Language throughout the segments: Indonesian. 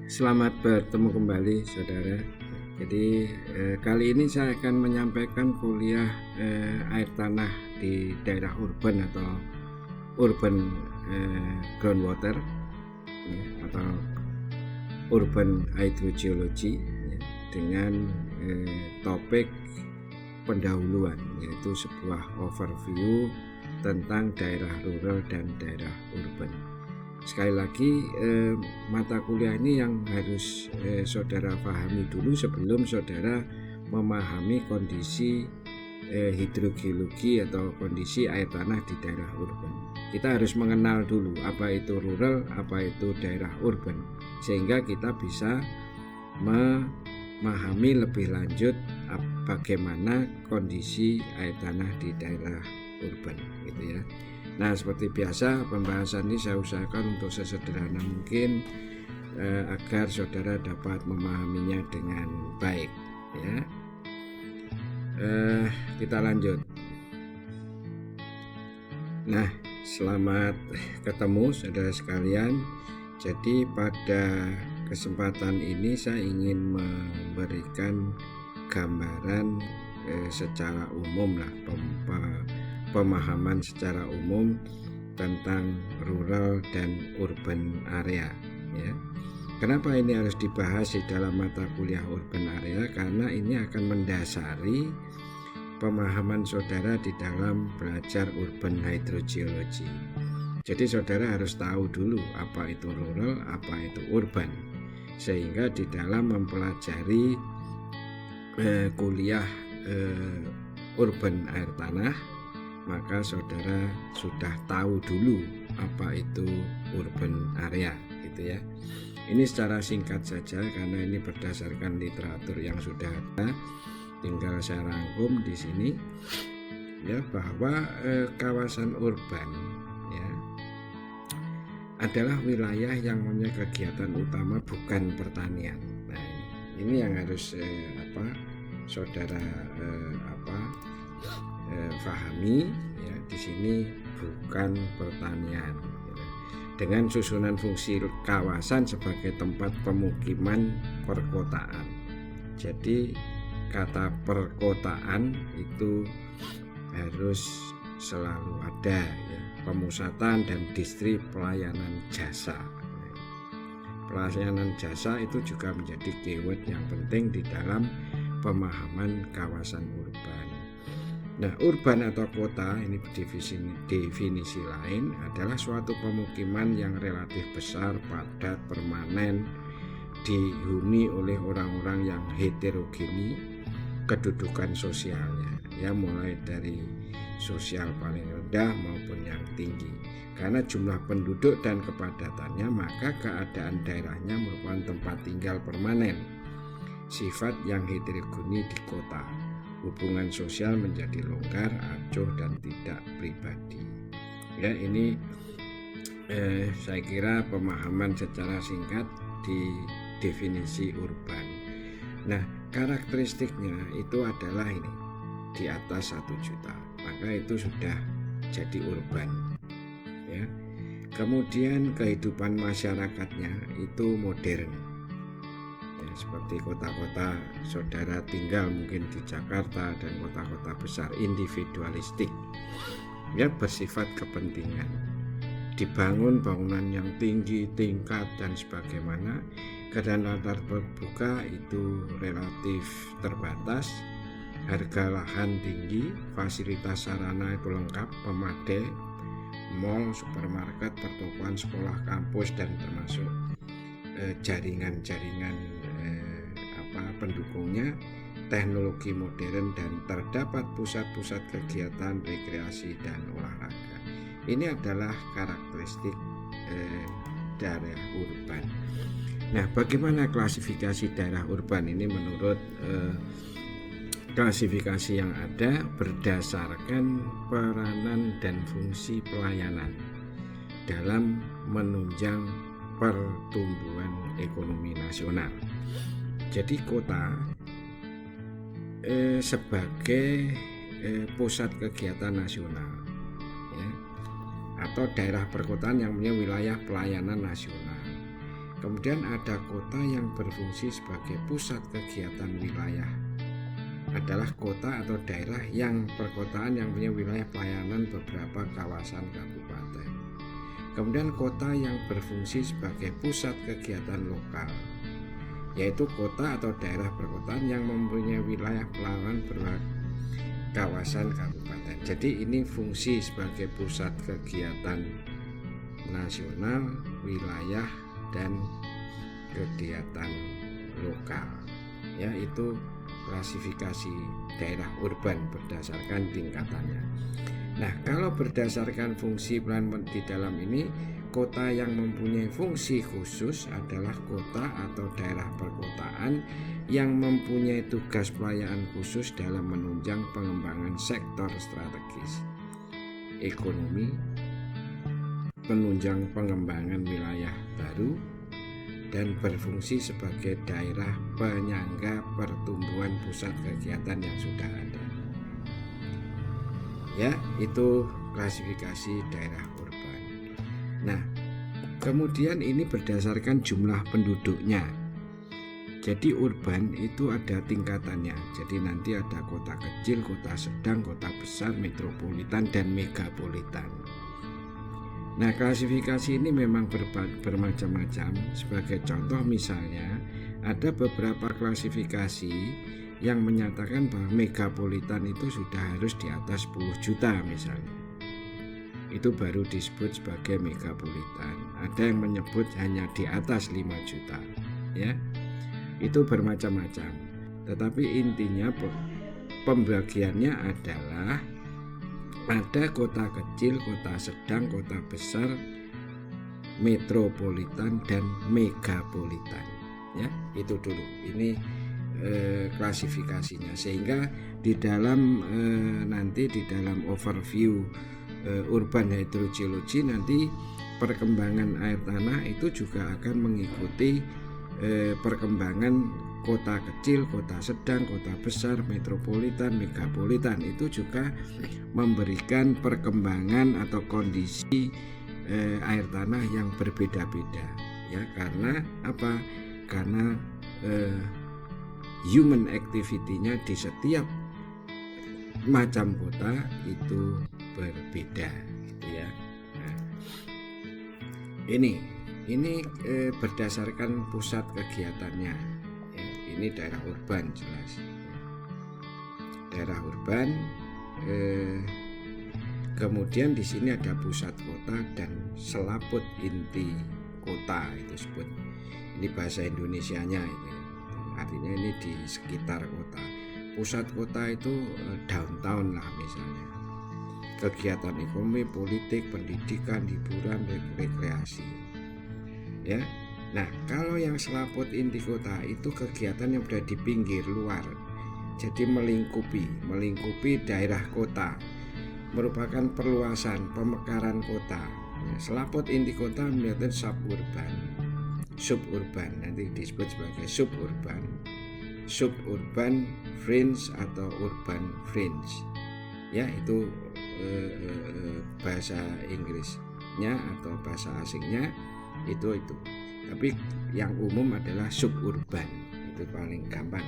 Selamat bertemu kembali saudara. Jadi kali ini saya akan menyampaikan kuliah air tanah di daerah urban atau urban groundwater ya, atau urban hydrogeology ya, dengan topik pendahuluan, yaitu sebuah overview tentang daerah rural dan daerah urban. Sekali lagi mata kuliah ini yang harus saudara pahami dulu sebelum saudara memahami kondisi hidrogeologi atau kondisi air tanah di daerah urban. Kita harus mengenal dulu apa itu rural, apa itu daerah urban, sehingga kita bisa memahami lebih lanjut bagaimana kondisi air tanah di daerah urban, gitu ya. Nah, seperti biasa pembahasan ini saya usahakan untuk sesederhana mungkin agar saudara dapat memahaminya dengan baik ya. Kita lanjut. Nah, selamat ketemu saudara sekalian. Jadi pada kesempatan ini saya ingin memberikan gambaran secara umum lah, pemahaman secara umum tentang rural dan urban area ya. Kenapa ini harus dibahas di dalam mata kuliah urban area? Karena ini akan mendasari pemahaman saudara di dalam belajar urban hydrogeology. Jadi saudara harus tahu dulu apa itu rural, apa itu urban, sehingga di dalam mempelajari kuliah urban air tanah, maka saudara sudah tahu dulu apa itu urban area, gitu ya. Ini secara singkat saja karena ini berdasarkan literatur yang sudah ada. Tinggal saya rangkum di sini ya, bahwa kawasan urban ya adalah wilayah yang punya kegiatan utama bukan pertanian. Nah, ini yang harus saudara pahami ya, di sini bukan pertanian ya. Dengan susunan fungsi kawasan sebagai tempat pemukiman perkotaan. Jadi kata perkotaan itu harus selalu ada ya, pemusatan dan distrik pelayanan jasa. Pelayanan jasa itu juga menjadi keyword yang penting di dalam pemahaman kawasan urban. Nah, urban atau kota ini definisi lain adalah suatu pemukiman yang relatif besar, padat, permanen, dihuni oleh orang-orang yang heterogeni kedudukan sosialnya, ya mulai dari sosial paling rendah maupun yang tinggi. Karena jumlah penduduk dan kepadatannya, maka keadaan daerahnya merupakan tempat tinggal permanen. Sifat yang heterogeni di kota. Hubungan sosial menjadi longgar, acuh, dan tidak pribadi. Ya, ini saya kira pemahaman secara singkat di definisi urban. Nah, karakteristiknya itu adalah ini, di atas 1 juta, maka itu sudah jadi urban ya. Kemudian kehidupan masyarakatnya itu modern ya, seperti kota-kota saudara tinggal mungkin di Jakarta dan kota-kota besar, individualistik ya, bersifat kepentingan, dibangun bangunan yang tinggi, tingkat dan sebagaimana. Keadaan latar terbuka itu relatif terbatas, harga lahan tinggi, fasilitas sarana itu lengkap, memadai, mall, supermarket, pertokoan, sekolah, kampus, dan termasuk jaringan-jaringan pendukungnya, teknologi modern, dan terdapat pusat-pusat kegiatan rekreasi dan olahraga. Ini adalah karakteristik daerah urban. Nah, bagaimana klasifikasi daerah urban ini menurut klasifikasi yang ada berdasarkan peranan dan fungsi pelayanan dalam menunjang pertumbuhan ekonomi nasional. Jadi kota sebagai pusat kegiatan nasional ya, atau daerah perkotaan yang punya wilayah pelayanan nasional. Kemudian ada kota yang berfungsi sebagai pusat kegiatan wilayah, adalah kota atau daerah yang perkotaan yang punya wilayah pelayanan beberapa kawasan kabupaten. Kemudian kota yang berfungsi sebagai pusat kegiatan lokal, yaitu kota atau daerah perkotaan yang mempunyai wilayah pelayanan beberapa kawasan kabupaten. Jadi ini fungsi sebagai pusat kegiatan nasional, wilayah, dan kegiatan lokal, yaitu klasifikasi daerah urban berdasarkan tingkatannya. Nah, kalau berdasarkan fungsi pelayanan di dalam ini, kota yang mempunyai fungsi khusus adalah kota atau daerah perkotaan yang mempunyai tugas pelayanan khusus dalam menunjang pengembangan sektor strategis ekonomi, penunjang pengembangan wilayah baru, dan berfungsi sebagai daerah penyangga pertumbuhan pusat kegiatan yang sudah ada. Ya, itu klasifikasi daerah urban. Nah, kemudian ini berdasarkan jumlah penduduknya. Jadi urban itu ada tingkatannya. Jadi nanti ada kota kecil, kota sedang, kota besar, metropolitan, dan megapolitan. Nah, klasifikasi ini memang bermacam-macam. Sebagai contoh misalnya, ada beberapa klasifikasi yang menyatakan bahwa megapolitan itu sudah harus di atas 10 juta misalnya. Itu baru disebut sebagai megapolitan. Ada yang menyebut hanya di atas 5 juta, ya. Itu bermacam-macam. Tetapi intinya pembagiannya adalah ada kota kecil, kota sedang, kota besar, metropolitan, dan megapolitan. Ya, itu dulu. Ini klasifikasinya. Sehingga di dalam nanti di dalam overview urban hydrogeology nanti perkembangan air tanah itu juga akan mengikuti perkembangan kota kecil, kota sedang, kota besar, metropolitan, megapolitan. Itu juga memberikan perkembangan atau kondisi air tanah yang berbeda-beda, ya. Karena apa? Karena human activity-nya di setiap macam kota itu berbeda, gitu ya. Nah, ini berdasarkan pusat kegiatannya, ya. Ini daerah urban jelas. Daerah urban, kemudian di sini ada pusat kota dan selaput inti kota itu sebut. Ini bahasa Indonesianya itu. Artinya ini di sekitar kota. Pusat kota itu downtown lah misalnya. Kegiatan ekonomi, politik, pendidikan, hiburan, rekreasi. Ya. Nah, kalau yang selaput inti kota itu kegiatan yang berada di pinggir luar. Jadi melingkupi daerah kota. Merupakan perluasan, pemekaran kota. Nah, selaput inti kota menjadi suburban nanti disebut sebagai suburban fringe atau urban fringe, ya. Itu bahasa Inggrisnya atau bahasa asingnya itu. Tapi yang umum adalah suburban, itu paling gampang.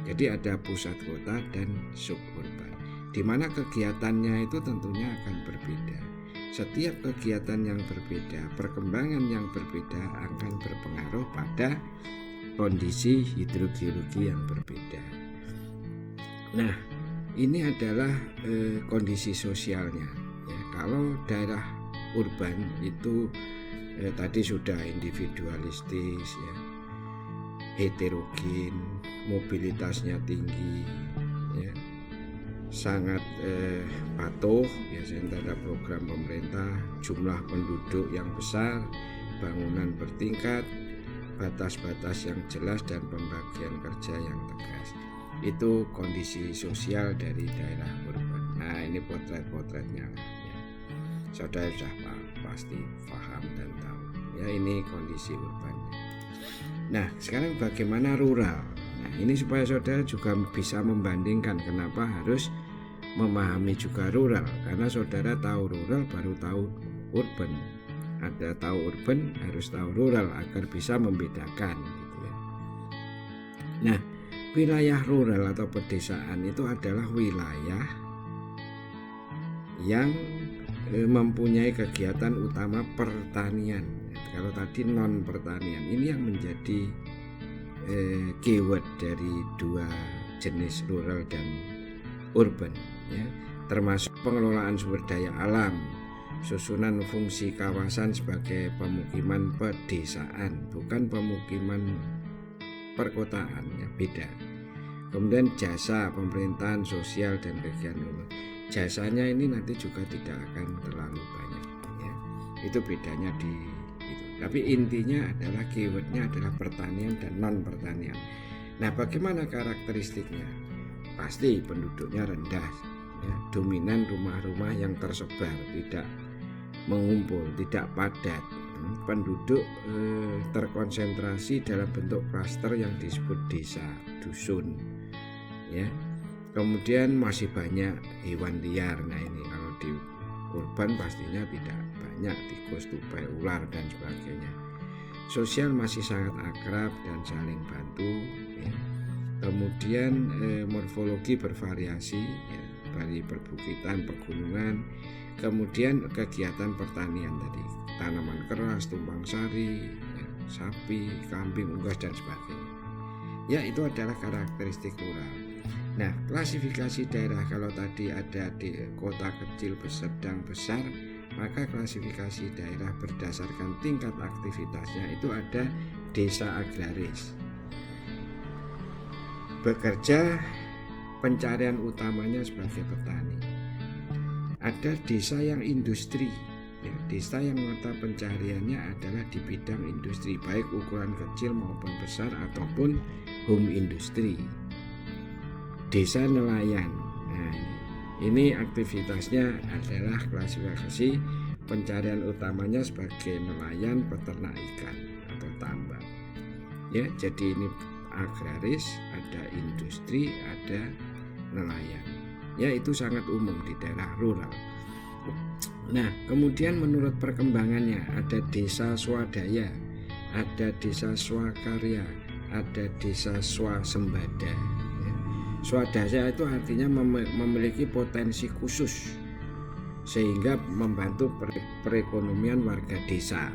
Jadi ada pusat kota dan suburban, di mana kegiatannya itu tentunya akan berbeda. Setiap kegiatan yang berbeda, perkembangan yang berbeda akan berpengaruh pada kondisi hidrogeologi yang berbeda. Nah, ini adalah kondisi sosialnya. Ya, kalau daerah urban itu tadi sudah individualistis, ya, heterogen, mobilitasnya tinggi, ya, sangat patuh biasanya terhadap program pemerintah, jumlah penduduk yang besar, bangunan bertingkat, batas-batas yang jelas, dan pembagian kerja yang tegas. Itu kondisi sosial dari daerah urban. Nah, ini potret-potretnya, ya. Saudara sudah pasti paham dan tahu, ya, ini kondisi urbannya. Nah, sekarang bagaimana rural? Nah, ini supaya saudara juga bisa membandingkan kenapa harus memahami juga rural, karena saudara tahu rural baru tahu urban. ada tahu urban, harus tahu rural agar bisa membedakan gitu ya. Nah, wilayah rural atau pedesaan itu adalah wilayah yang mempunyai kegiatan utama pertanian. Kalau tadi non pertanian, ini yang menjadi keyword dari dua jenis rural dan urban ya, termasuk pengelolaan sumber daya alam, susunan fungsi kawasan sebagai pemukiman pedesaan, bukan pemukiman perkotaan ya, beda. Kemudian jasa pemerintahan sosial dan kegiatan umum. Jasanya ini nanti juga tidak akan terlalu banyak ya. Itu bedanya di itu. Tapi intinya adalah keywordnya adalah pertanian dan non pertanian. Nah, bagaimana karakteristiknya? Pasti penduduknya rendah ya, dominan rumah-rumah yang tersebar, tidak mengumpul, tidak padat. Penduduk terkonsentrasi dalam bentuk klaster yang disebut desa, dusun ya. Kemudian masih banyak hewan liar. Nah, ini kalau di urban pastinya tidak banyak, tikus, tupai, ular dan sebagainya. Sosial masih sangat akrab dan saling bantu ya. Kemudian morfologi bervariasi ya, dari perbukitan, pegunungan. Kemudian kegiatan pertanian tadi, tanaman keras, tumpang sari ya, sapi, kambing, unggas dan sebagainya ya. Itu adalah karakteristik rural. Nah, klasifikasi daerah, kalau tadi ada di kota kecil, sedang, besar, maka klasifikasi daerah berdasarkan tingkat aktivitasnya itu ada desa agraris. Bekerja, pencarian utamanya sebagai petani. Ada desa yang industri ya, desa yang mata pencariannya adalah di bidang industri, baik ukuran kecil maupun besar ataupun home industry. Desa nelayan. Nah, ini aktivitasnya adalah klasifikasi pencarian utamanya sebagai nelayan, peternak ikan atau tambak. Ya, jadi ini agraris, ada industri, ada nelayan. Ya, itu sangat umum di daerah rural. Nah, kemudian menurut perkembangannya ada desa swadaya, ada desa swakarya, ada desa swasembada. Swadaya itu artinya memiliki potensi khusus sehingga membantu perekonomian warga desa.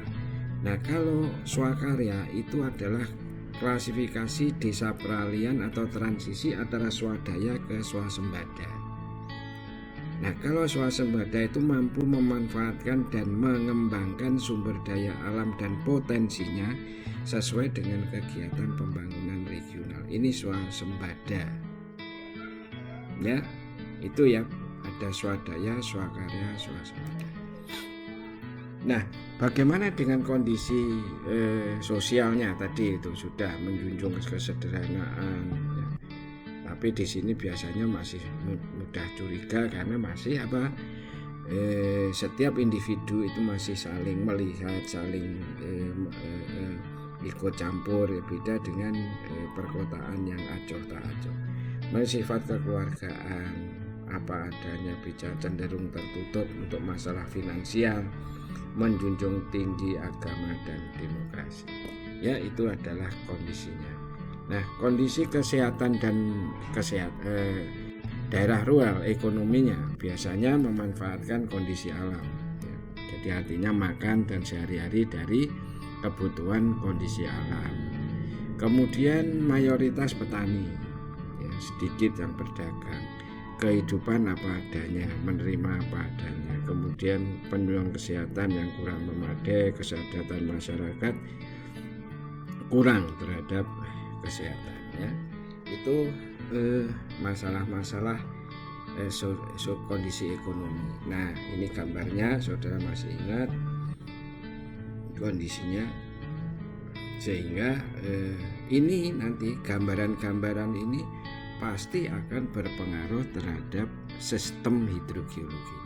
Nah, kalau swakarya itu adalah klasifikasi desa peralihan atau transisi antara swadaya ke swasembada. Nah, kalau swasembada itu mampu memanfaatkan dan mengembangkan sumber daya alam dan potensinya sesuai dengan kegiatan pembangunan regional. Ini swasembada. Ya, itu ya, ada swadaya, swakarya, swasembada. Nah, bagaimana dengan kondisi sosialnya tadi itu sudah menjunjung kesederhanaan ya. Tapi di sini biasanya masih mudah curiga karena masih setiap individu itu masih saling melihat, saling ikut campur ya, beda dengan perkotaan yang acoh tak acoh. Sifat kekeluargaan apa adanya, bicara cenderung tertutup untuk masalah finansial, menjunjung tinggi agama dan demokrasi. Ya, itu adalah kondisinya. Nah, kondisi kesehatan dan daerah rural ekonominya biasanya memanfaatkan kondisi alam. Ya. Jadi artinya makan dan sehari-hari dari kebutuhan kondisi alam. Kemudian mayoritas petani. Sedikit yang berdagang, kehidupan apa adanya, menerima apa adanya. Kemudian penyuluhan kesehatan yang kurang memadai, kesadaran masyarakat kurang terhadap kesehatan ya. Itu masalah-masalah kondisi ekonomi. Nah, ini gambarnya, saudara masih ingat kondisinya, sehingga ini nanti gambaran-gambaran ini pasti akan berpengaruh terhadap sistem hidrogeologi.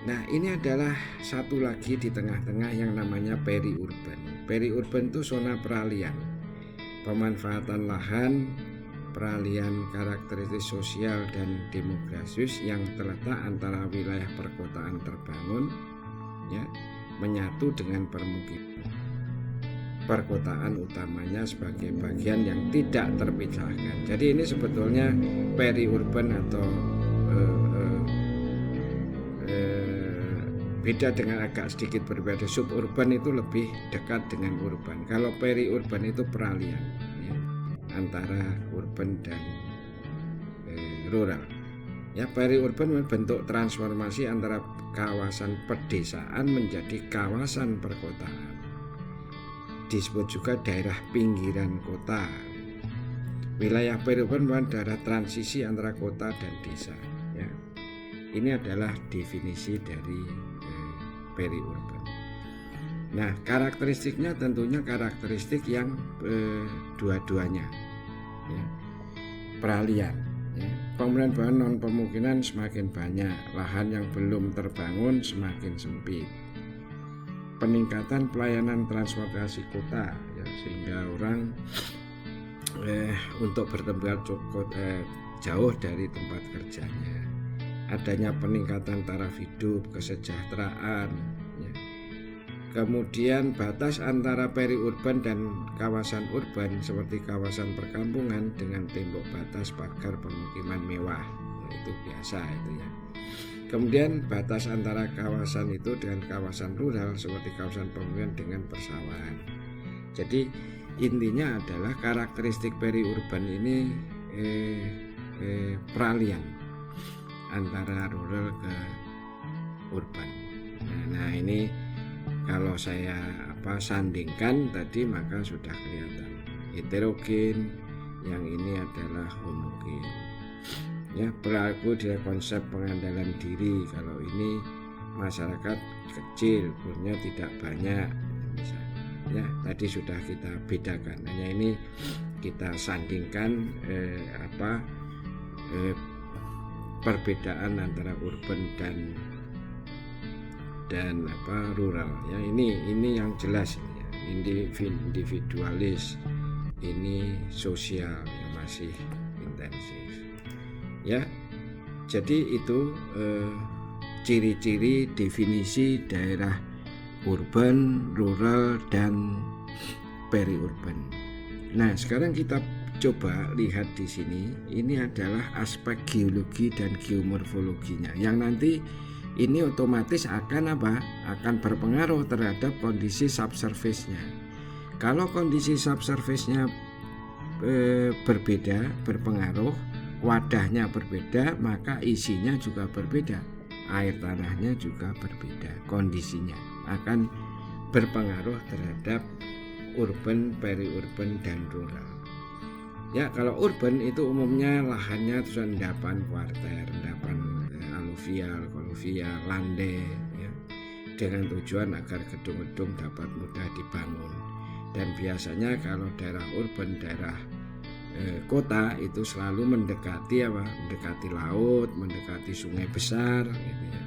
Nah, ini adalah satu lagi di tengah-tengah yang namanya periurban. Periurban itu zona peralihan, pemanfaatan lahan, peralihan karakteristik sosial dan demografis yang terletak antara wilayah perkotaan terbangun ya menyatu dengan permukiman perkotaan utamanya sebagai bagian yang tidak terpisahkan. Jadi ini sebetulnya peri-urban atau beda dengan agak sedikit berbeda. Suburban itu lebih dekat dengan urban. Kalau peri-urban itu peralihan ya, antara urban dan rural. Ya, peri-urban bentuk transformasi antara kawasan pedesaan menjadi kawasan perkotaan. Disebut juga daerah pinggiran kota. Wilayah peri-urban merupakan daerah transisi antara kota dan desa. Ya. Ini adalah definisi dari peri-urban. Nah, karakteristiknya tentunya karakteristik yang dua-duanya. Ya. Peralihan. Ya. Pembangunan bahan non pemukiman semakin banyak, lahan yang belum terbangun semakin sempit. Peningkatan pelayanan transportasi kota, ya, sehingga orang untuk bertempat cukup jauh dari tempat kerjanya. Adanya peningkatan taraf hidup, kesejahteraan, ya. Kemudian batas antara peri-urban dan kawasan urban seperti kawasan perkampungan dengan tembok batas pagar pemukiman mewah, ya, itu biasa itu ya. Kemudian batas antara kawasan itu dengan kawasan rural seperti kawasan pemukiman dengan persawahan. Jadi intinya adalah karakteristik peri-urban ini peralihan antara rural ke urban. Nah ini kalau saya sandingkan tadi maka sudah kelihatan heterogen, yang ini adalah homogen. Ya, berlaku di konsep pengandalan diri. Kalau ini masyarakat kecil, punya tidak banyak misalnya. Ya, tadi sudah kita bedakan. Hanya ini kita sandingkan perbedaan antara urban dan rural. Ya, ini yang jelas ini ya. Individualis, ini sosial yang masih intensif. Ya, jadi itu ciri-ciri definisi daerah urban, rural, dan peri-urban. Nah, sekarang kita coba lihat di sini. Ini adalah aspek geologi dan geomorfologinya, yang nanti ini otomatis akan akan berpengaruh terhadap kondisi subsurface-nya. Kalau kondisi subsurface-nya berbeda, berpengaruh, wadahnya berbeda, maka isinya juga berbeda, air tanahnya juga berbeda, kondisinya akan berpengaruh terhadap urban, peri-urban, dan rural. Ya, kalau urban itu umumnya lahannya itu endapan kuarter, endapan aluvial, koluvial, landai, ya, dengan tujuan agar gedung-gedung dapat mudah dibangun. Dan biasanya kalau daerah urban, daerah kota itu selalu mendekati laut, mendekati sungai besar, gitu ya,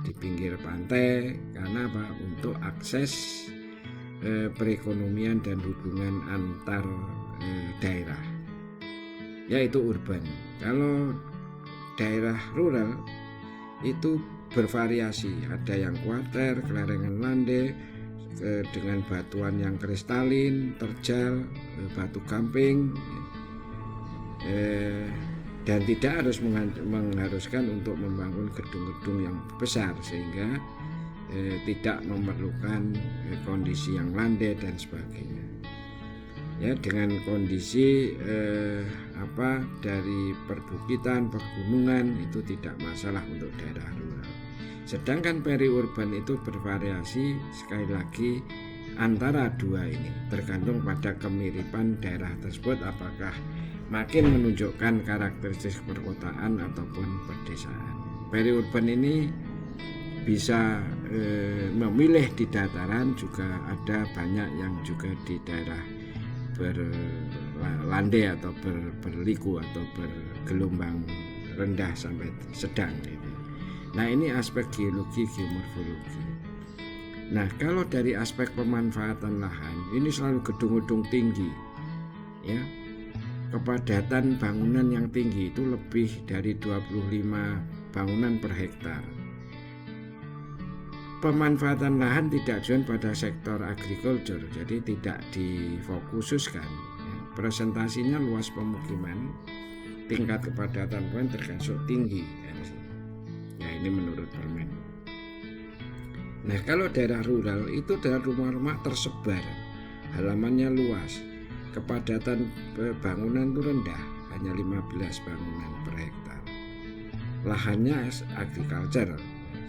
di pinggir pantai, karena untuk akses perekonomian dan hubungan antar daerah, yaitu urban. Kalau daerah rural itu bervariasi, ada yang kuarter, kelerengan landai dengan batuan yang kristalin, terjal, batu gamping, dan tidak harus mengharuskan untuk membangun gedung-gedung yang besar, sehingga tidak memerlukan kondisi yang landai dan sebagainya. Ya, dengan kondisi dari perbukitan, pegunungan itu tidak masalah untuk daerah rural. Sedangkan peri-urban itu bervariasi, sekali lagi antara dua ini, tergantung pada kemiripan daerah tersebut, apakah makin menunjukkan karakteristik perkotaan ataupun pedesaan. Peri-urban ini bisa memilih di dataran, juga ada banyak yang juga di daerah berlandai atau berliku atau bergelombang rendah sampai sedang gitu. Nah, ini aspek geologi, geomorfologi. Nah, kalau dari aspek pemanfaatan lahan, ini selalu gedung-gedung tinggi, ya. Kepadatan bangunan yang tinggi itu lebih dari 25 bangunan per hektar. pemanfaatan lahan tidak cuma pada sektor agrikultur, jadi tidak difokuskan. Presentasinya luas pemukiman, tingkat kepadatan pun termasuk tinggi. Ya, ini menurut Permen. Nah, kalau daerah rural itu daerah rumah-rumah tersebar, halamannya luas, kepadatan bangunan itu rendah, hanya 15 bangunan per hektar. Lahannya agriculture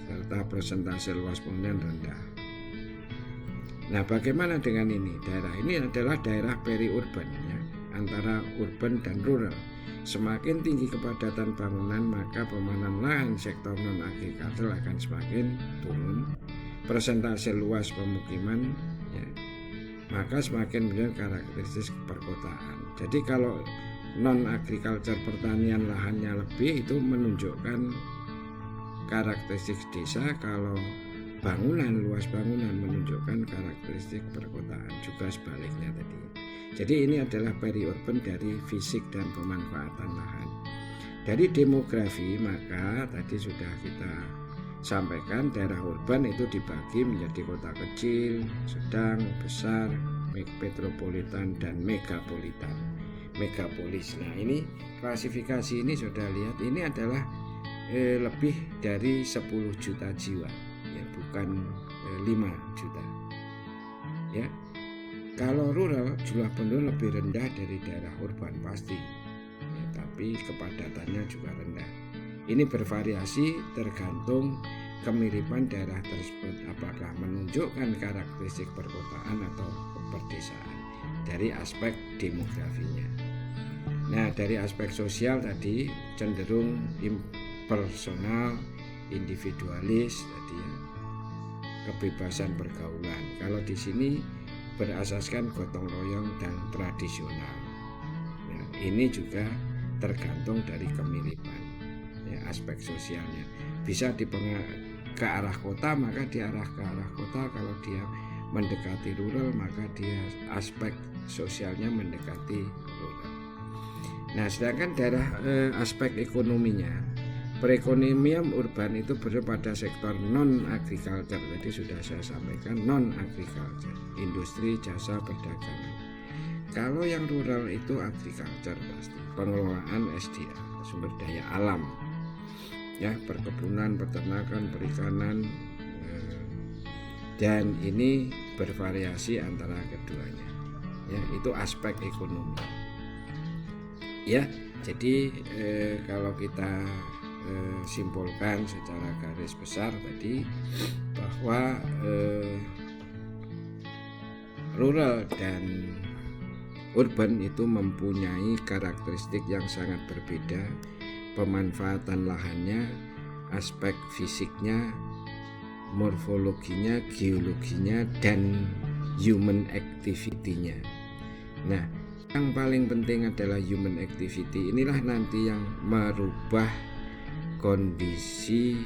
serta persentase luas bangunan rendah. Nah, bagaimana dengan ini? Daerah ini adalah daerah peri-urban, ya, antara urban dan rural. Semakin tinggi kepadatan bangunan, maka pemanan lahan sektor non-agricultural akan semakin turun. Persentase luas pemukiman, ya, maka semakin benar karakteristik perkotaan. Jadi kalau non-agriculture pertanian lahannya lebih, itu menunjukkan karakteristik desa. Kalau bangunan, luas bangunan menunjukkan karakteristik perkotaan, juga sebaliknya tadi. Jadi ini adalah peri-urban dari fisik dan pemanfaatan lahan. Dari demografi, maka tadi sudah kita sampaikan daerah urban itu dibagi menjadi kota kecil, sedang, besar, metropolitan, dan megapolitan. Megapolis. Nah, ini klasifikasi ini sudah lihat, ini adalah lebih dari 10 juta jiwa, ya, bukan 5 juta. Ya. Kalau rural jumlah penduduk lebih rendah dari daerah urban pasti, ya, tapi kepadatannya juga rendah. Ini bervariasi tergantung kemiripan daerah tersebut, apakah menunjukkan karakteristik perkotaan atau perdesaan dari aspek demografinya. Nah, dari aspek sosial tadi cenderung impersonal, individualis tadi, ya, kebebasan pergaulan. Kalau di sini berasaskan gotong royong dan tradisional. Nah, ini juga tergantung dari kemiripan, ya, aspek sosialnya. Bisa ke arah kota, maka diarah ke arah kota. Kalau dia mendekati rural, maka dia aspek sosialnya mendekati rural. Nah, sedangkan daerah aspek ekonominya, perekonomian urban itu berada pada sektor non-agriculture. Tadi sudah saya sampaikan, non-agriculture, industri, jasa, perdagangan. Kalau yang rural itu agriculture pasti, pengelolaan SDA, sumber daya alam, ya, perkebunan, peternakan, perikanan, dan ini bervariasi antara keduanya, ya, itu aspek ekonomi. Ya, jadi kalau kita simpulkan secara garis besar tadi bahwa rural dan urban itu mempunyai karakteristik yang sangat berbeda. Pemanfaatan lahannya, aspek fisiknya, morfologinya, geologinya, dan human activity-nya. Nah, yang paling penting adalah human activity. Inilah nanti yang merubah kondisi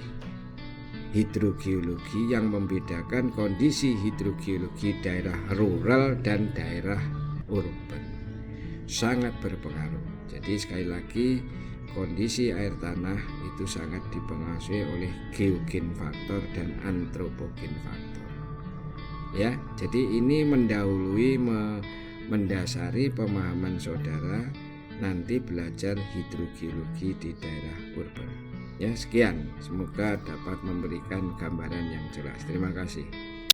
hidrogeologi, yang membedakan kondisi hidrogeologi daerah rural dan daerah urban. Sangat berpengaruh. Jadi sekali lagi, kondisi air tanah itu sangat dipengaruhi oleh geogen faktor dan antropogen faktor. Ya, jadi ini mendasari pemahaman saudara nanti belajar hidrogeologi di daerah urban. Ya, sekian. Semoga dapat memberikan gambaran yang jelas. Terima kasih.